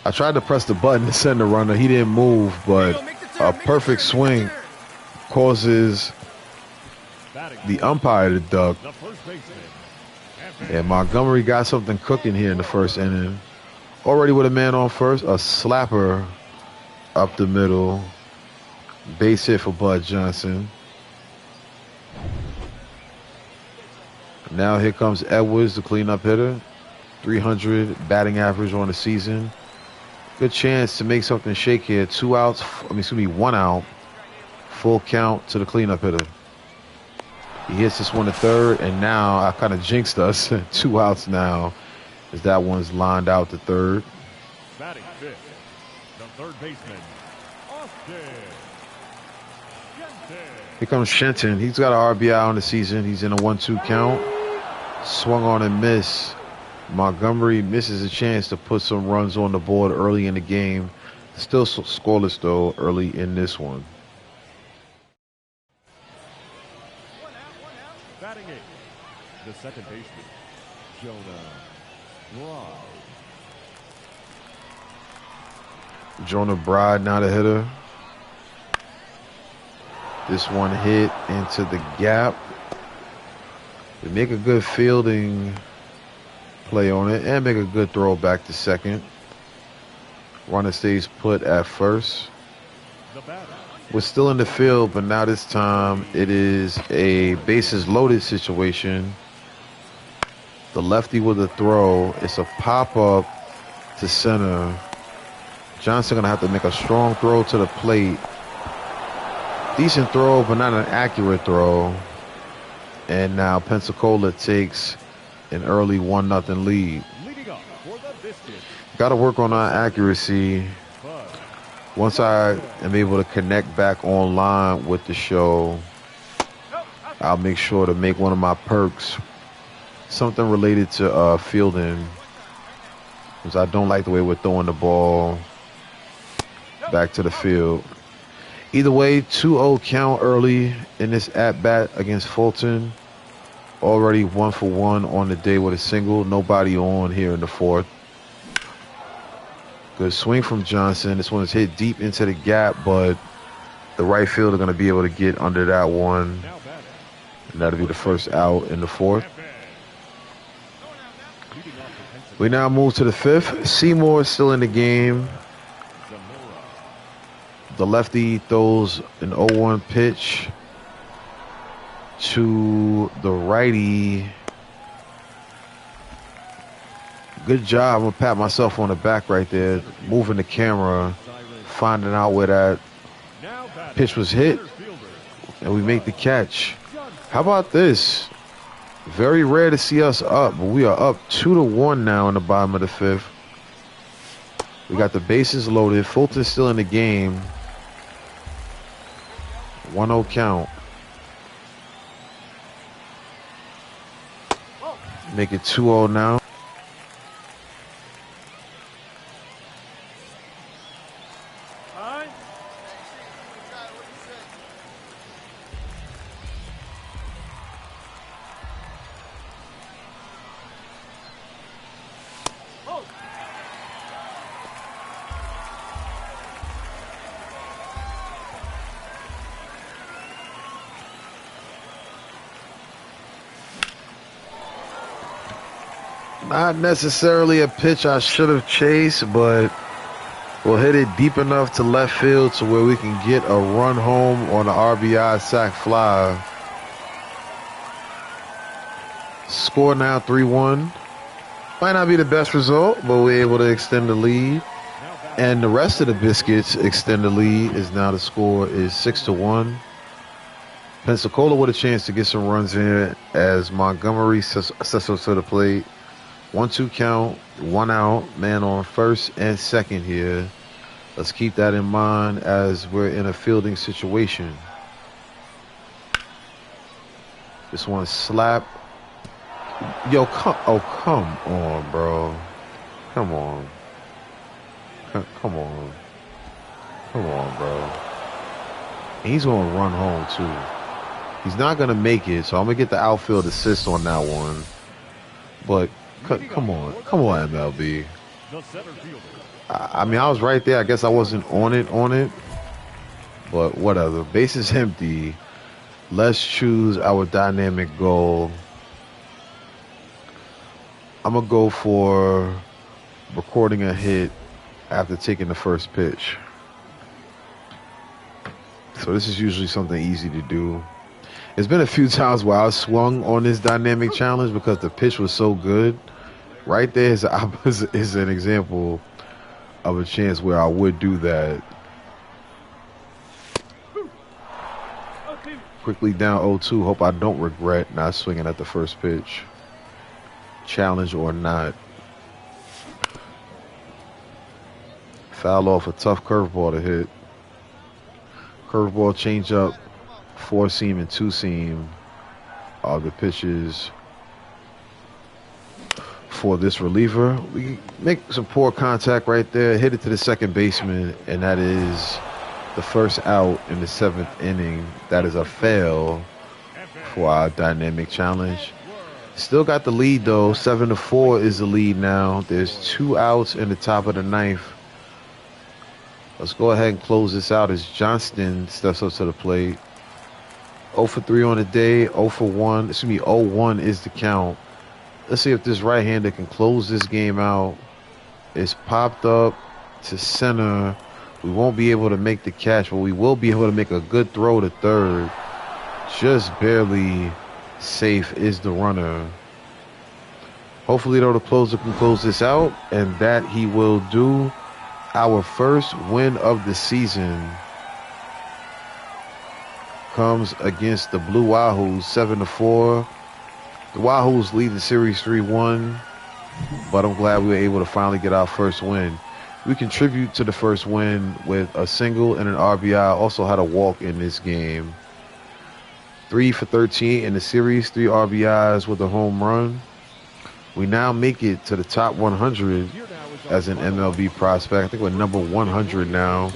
I tried to press the button to send the runner. He didn't move, but a perfect swing causes the umpire to duck. And Montgomery got something cooking here in the 1st inning. Already with a man on first, a slapper up the middle. Base hit for Bud Johnson. Now here comes Edwards, the cleanup hitter. 300 batting average on the season. Good chance to make something shake here. 2 outs. Excuse me, 1 out. Full count to the cleanup hitter. He hits this one to 3rd, and now I kind of jinxed us. 2 outs now, as that one's lined out to 3rd. Batting 5th, the 3rd baseman, Austin. Here comes Shenton. He's got an RBI on the season. He's in a 1-2 count. Swung on and missed. Montgomery misses a chance to put some runs on the board early in the game. Still scoreless, though, early in this one. Batting 8th, the 2nd baseman, Jonah Bride now the hitter. This one hit into the gap. They make a good fielding play on it and make a good throw back to second. Runner stays put at first. We're still in the field, but now this time it is a bases loaded situation. The lefty with a throw. It's a pop-up to center. Johnson gonna have to make a strong throw to the plate. Decent throw, but not an accurate throw. And now Pensacola takes an early 1-0 lead. Got to work on our accuracy. Once I am able to connect back online with the show, I'll make sure to make one of my perks something related to fielding, because I don't like the way we're throwing the ball back to the field. Either way, 2-0 count early in this at-bat against Fulton. Already 1 for 1 on the day with a single. Nobody on here in the 4th. Good swing from Johnson. This one is hit deep into the gap, but the right fielder going to be able to get under that one. And that'll be the first out in the 4th. We now move to the 5th. Seymour is still in the game. The lefty throws an 0-1 pitch to the righty. Good job. I'm going to pat myself on the back right there. Moving the camera, finding out where that pitch was hit. And we make the catch. How about this? Very rare to see us up, but we are up 2-1 now in the bottom of the 5th. We got the bases loaded. Fulton's still in the game. 1-0 count. Make it 2-0 now. Aye. Oh. Not necessarily a pitch I should have chased, but we'll hit it deep enough to left field to where we can get a run home on an RBI sac fly. Score now 3-1. Might not be the best result, but we're able to extend the lead. And the rest of the Biscuits extend the lead. Is now the score is 6-1. Pensacola with a chance to get some runs in as Montgomery sets us to the plate. 1-2 count, 1 out, man on first and second here. Let's keep that in mind as we're in a fielding situation. This one slap. Yo, come on, bro. Come on. Come on, bro. And he's going to run home, too. He's not going to make it, so I'm going to get the outfield assist on that one. But come on, MLB. I mean, I was right there. I guess I wasn't on it. But whatever. Base is empty. Let's choose our dynamic goal. I'm going to go for recording a hit after taking the first pitch. So this is usually something easy to do. There's been a few times where I swung on this dynamic challenge because the pitch was so good. Right there is an example of a chance where I would do that. Quickly down 0-2. Hope I don't regret not swinging at the first pitch. Challenge or not. Foul off a tough curveball to hit. Curveball, changeup, 4-seam and 2-seam are the pitches for this reliever. We make some poor contact right there, hit it to the second baseman, and that is the first out in the 7th inning. That is a fail for our dynamic challenge. Still got the lead though. 7-4 is the lead now. There's 2 outs in the top of the 9th. Let's go ahead and close this out as Johnston steps up to the plate. 0 for 3 on the day, 0 for 1. 0-1 is the count. Let's see if this right-hander can close this game out. It's popped up to center. We won't be able to make the catch, but we will be able to make a good throw to third. Just barely safe is the runner. Hopefully, though, the closer can close this out, and that he will do. Our first win of the season comes against the Blue Wahoos, 7-4. The Wahoos lead the series 3-1, but I'm glad we were able to finally get our first win. We contribute to the first win with a single and an RBI. Also had a walk in this game. 3 for 13 in the series, 3 RBIs with a home run. We now make it to the top 100 as an MLB prospect. I think we're number 100 now.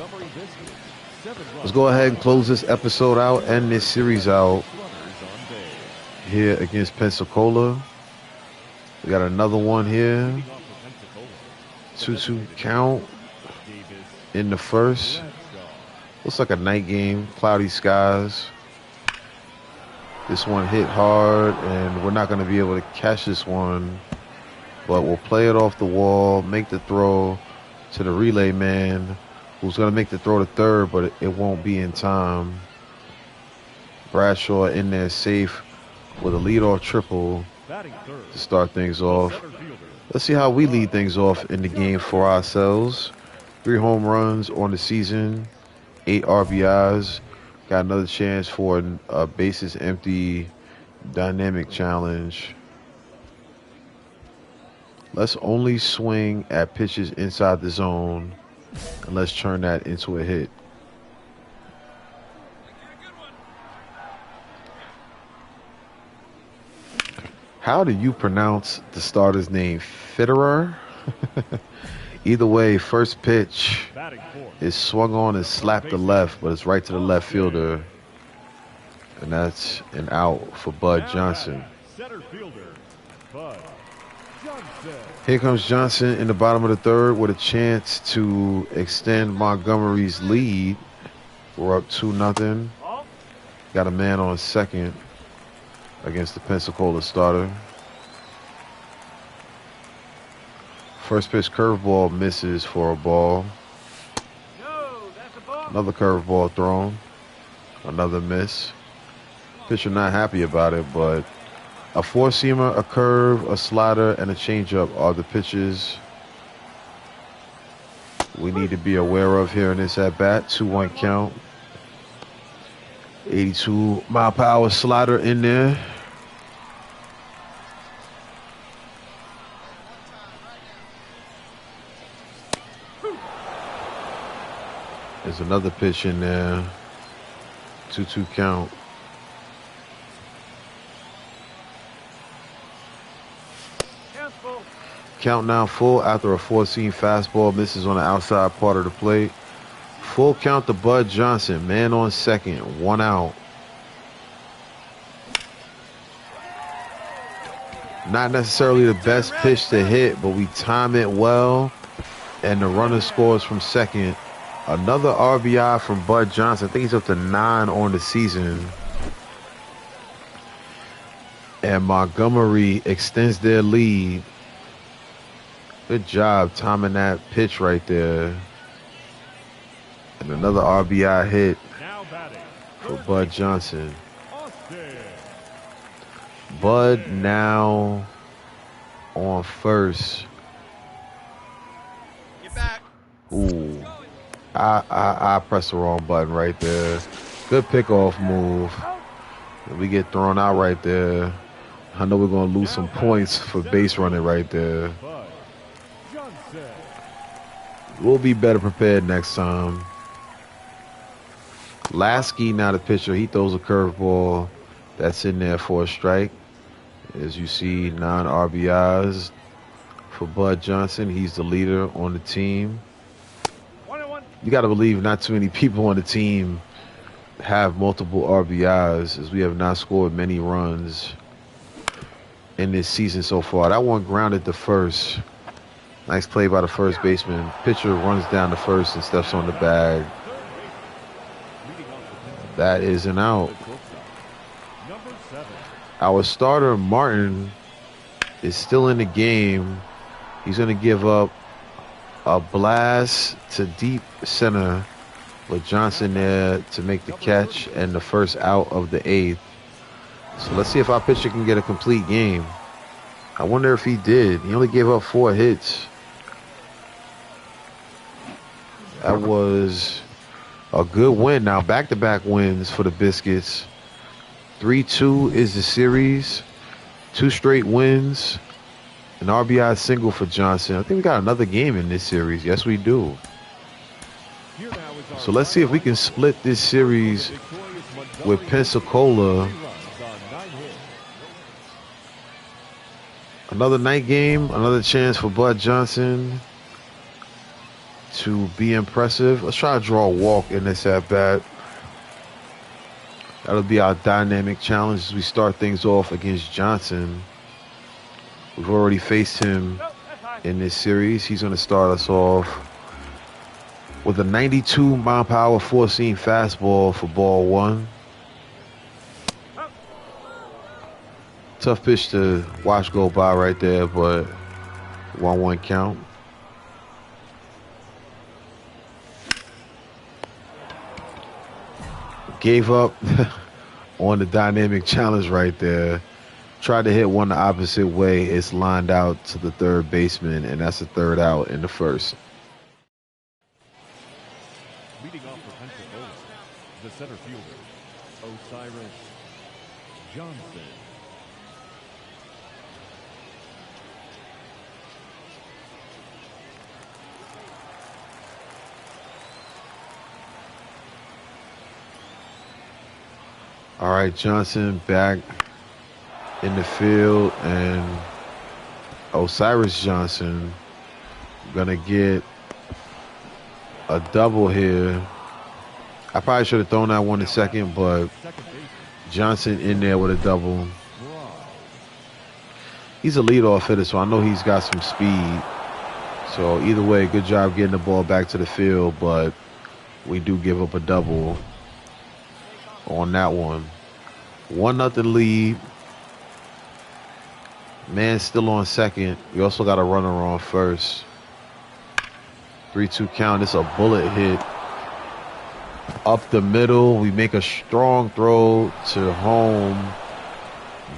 Let's go ahead and close this episode out and this series out here against Pensacola. We got another one here. 2-2 count in the first. Looks like a night game. Cloudy skies. This one hit hard, and we're not going to be able to catch this one. But we'll play it off the wall, make the throw to the relay man, who's going to make the throw to third, but it won't be in time. Bradshaw in there safe with a leadoff triple to start things off. Let's see how we lead things off in the game for ourselves. 3 home runs on the season, 8 RBIs. Got another chance for a bases empty dynamic challenge. Let's only swing at pitches inside the zone, and let's turn that into a hit. How do you pronounce the starter's name? Fitterer? Either way, first pitch Batting fourth. is swung on and slapped to left, but it's right to the left fielder. And that's an out for Bud Johnson. Center fielder, Bud Johnson. Here comes Johnson in the bottom of the third with a chance to extend Montgomery's lead. We're up 2-0. Got a man on second against the Pensacola starter. First pitch curveball misses for a ball. Another curveball thrown. Another miss. Pitcher not happy about it, but a four-seamer, a curve, a slider, and a changeup are the pitches we need to be aware of here in this at-bat. 2-1 count. 82-mile-per-hour slider in there. There's another pitch in there. 2-2 count. Count now full after a four-seam fastball misses on the outside part of the plate. Full count to Bud Johnson. Man on second. 1 out. Not necessarily the best pitch to hit, but we time it well. And the runner scores from second. Another RBI from Bud Johnson. I think he's up to 9 on the season. And Montgomery extends their lead. Good job timing that pitch right there. And another RBI hit for Bud Johnson. Bud now on first. Get back. Ooh. I pressed the wrong button right there. Good pickoff move. We get thrown out right there. I know we're going to lose some points for base running right there. We'll be better prepared next time. Lasky, now the pitcher, he throws a curveball that's in there for a strike. As you see, 9 RBIs for Bud Johnson. He's the leader on the team. You got to believe not too many people on the team have multiple RBIs, as we have not scored many runs in this season so far. That one grounded to first. Nice play by the first baseman. Pitcher runs down to first and steps on the bag. That is an out. Our starter, Martin, is still in the game. He's going to give up a blast to deep center with Johnson there to make the catch and the first out of the 8th. So let's see if our pitcher can get a complete game. I wonder if he did. He only gave up 4 hits. That was a good win. Now back-to-back wins for the Biscuits. 3-2 is the series. 2 straight wins. An RBI single for Johnson. I think we got another game in this series. Yes, we do. So let's see if we can split this series with Pensacola. Another night game. Another chance for Bud Johnson to be impressive. Let's try to draw a walk in this at-bat. That'll be our dynamic challenge as we start things off against Johnson. We've already faced him in this series. He's going to start us off with a 92-mile-per-hour four-seam fastball for ball 1. Tough pitch to watch go by right there, but 1-1 count. Gave up on the dynamic challenge right there. Tried to hit one the opposite way. It's lined out to the third baseman, and that's a 3rd out in the first. Leading off for Pensacola, the center fielder, Osiris Johnson. All right, Johnson back in the field, and Osiris Johnson gonna get a double here. I probably should have thrown that one in second, but Johnson in there with a double. He's a leadoff hitter, so I know he's got some speed. So either way, good job getting the ball back to the field, but we do give up a double on that one. 1-0 lead. Man still on second. We also got a runner on first. 3-2 count. It's a bullet hit up the middle. We make a strong throw to home,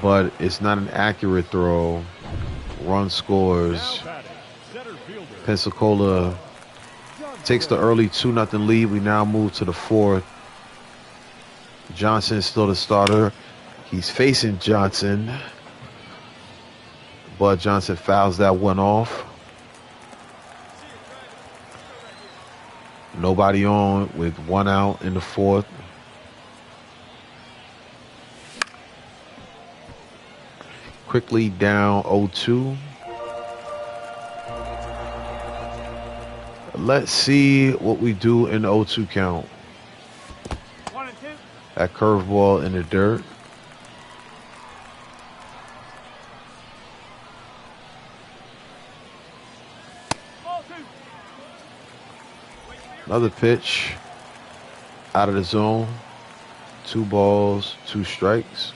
but it's not an accurate throw. Run scores. Pensacola takes the early 2-0 lead. We now move to the fourth. Johnson is still the starter. He's facing Johnson. Bud Johnson fouls that one off. Nobody on with 1 out in the fourth. Quickly down 0-2. Let's see what we do in the 0-2 count. 1-2. That curveball in the dirt. Another pitch out of the zone. 2 balls, 2 strikes.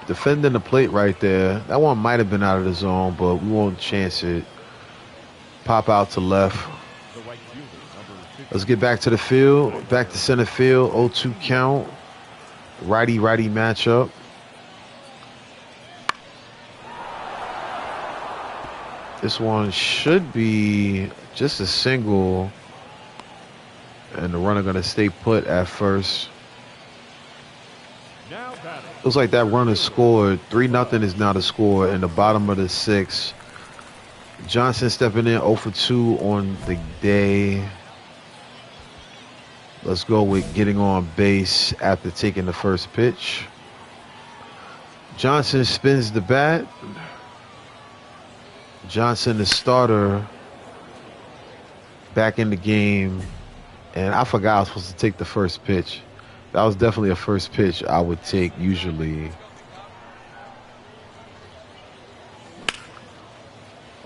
Defending the plate right there. That one might have been out of the zone, but we won't chance it. Pop out to left. Let's get back to the field. Back to center field. 0-2 count. Righty-righty matchup. This one should be just a single, and the runner gonna stay put at first. Looks like that runner scored. 3-0 is now the score in the bottom of the 6th. Johnson stepping in 0 for 2 on the day. Let's go with getting on base after taking the first pitch. Johnson spins the bat. Johnson, the starter, back in the game. And I forgot I was supposed to take the first pitch. That was definitely a first pitch I would take usually.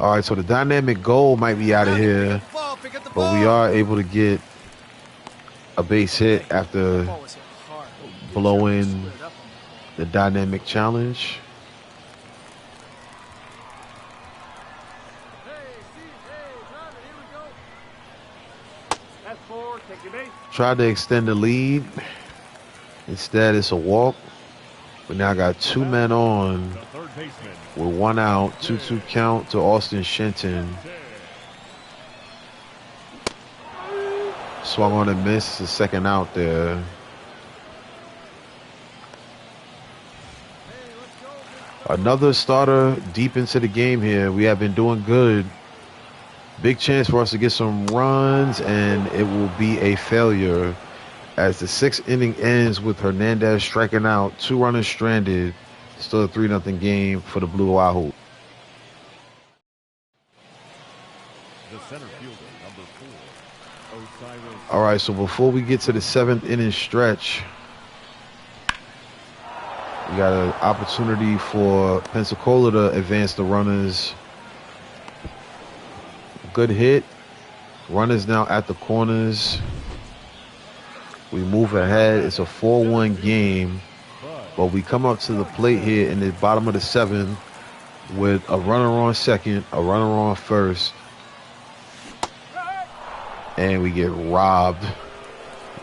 All right, so the dynamic goal might be out of here, but we are able to get a base hit after blowing the dynamic challenge. Tried to extend the lead. Instead, it's a walk. We now got 2 men on with 1 out. 2-2 count to Austin Shenton. Swung on and missed. The second out there. Another starter deep into the game here. We have been doing good. Big chance for us to get some runs, and it will be a failure as the 6th inning ends with Hernandez striking out, 2 runners stranded. Still a 3-0 game for the Blue Wahoo. All right, so before we get to the 7th inning stretch, we got an opportunity for Pensacola to advance the runners. Good hit. Runners now at the corners. We move ahead. It's a 4-1 game. But we come up to the plate here in the bottom of the 7th with a runner on second, a runner on first. And we get robbed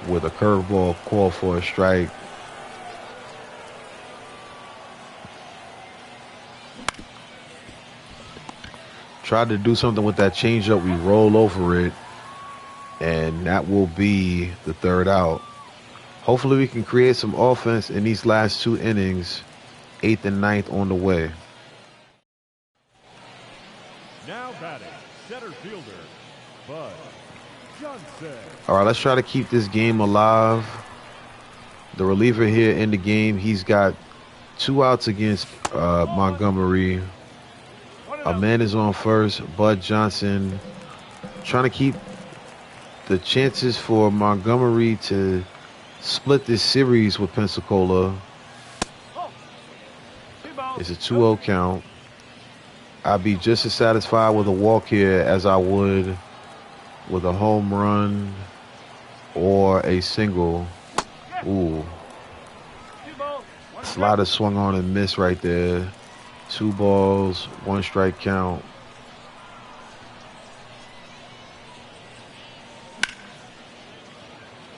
with a curveball call for a strike. Tried to do something with that changeup. We roll over it, and that will be the 3rd out. Hopefully we can create some offense in these last 2 innings. 8th and 9th on the way. Now batting, center fielder, Bud Johnson. All right, let's try to keep this game alive. The reliever here in the game, he's got 2 outs against Montgomery. A man is on first. Bud Johnson trying to keep the chances for Montgomery to split this series with Pensacola. It's a 2-0 count. I'd be just as satisfied with a walk here as I would with a home run or a single. Ooh. Slider swung on and missed right there. 2 balls, 1 strike count.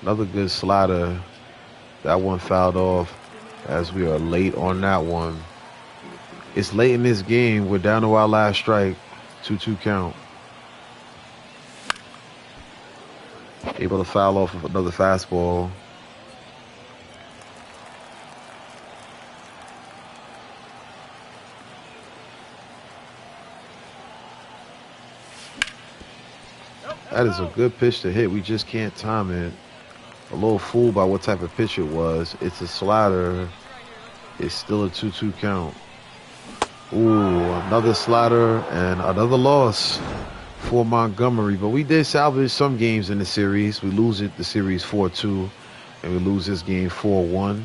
Another good slider. That one fouled off as we are late on that one. It's late in this game. We're down to our last strike. 2-2 count. Able to foul off of another fastball. That is a good pitch to hit. We just can't time it. A little fooled by what type of pitch it was. It's a slider. It's still a 2-2 count. Ooh, another slider and another loss for Montgomery. But we did salvage some games in the series. We lose the series 4-2, and we lose this game 4-1.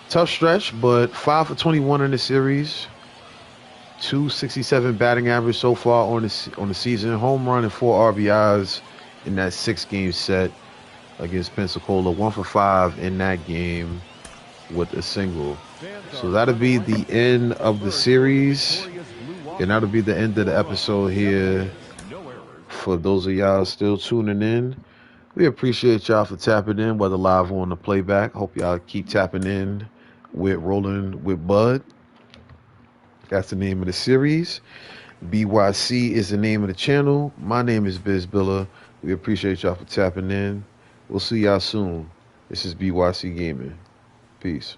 Tough stretch, but 5 for 21 in the series. 267 batting average so far on the season. Home run and 4 RBIs in that 6-game set against Pensacola. 1 for 5 in that game with a single. So that'll be the end of the series, and that'll be the end of the episode here. For those of y'all still tuning in, we appreciate y'all for tapping in, whether live or on the playback. Hope y'all keep tapping in with Rollin with Bud. That's the name of the series. BYC is the name of the channel. My name is Beisbol. We appreciate y'all for tapping in. We'll see y'all soon. This is BYC Gaming. Peace.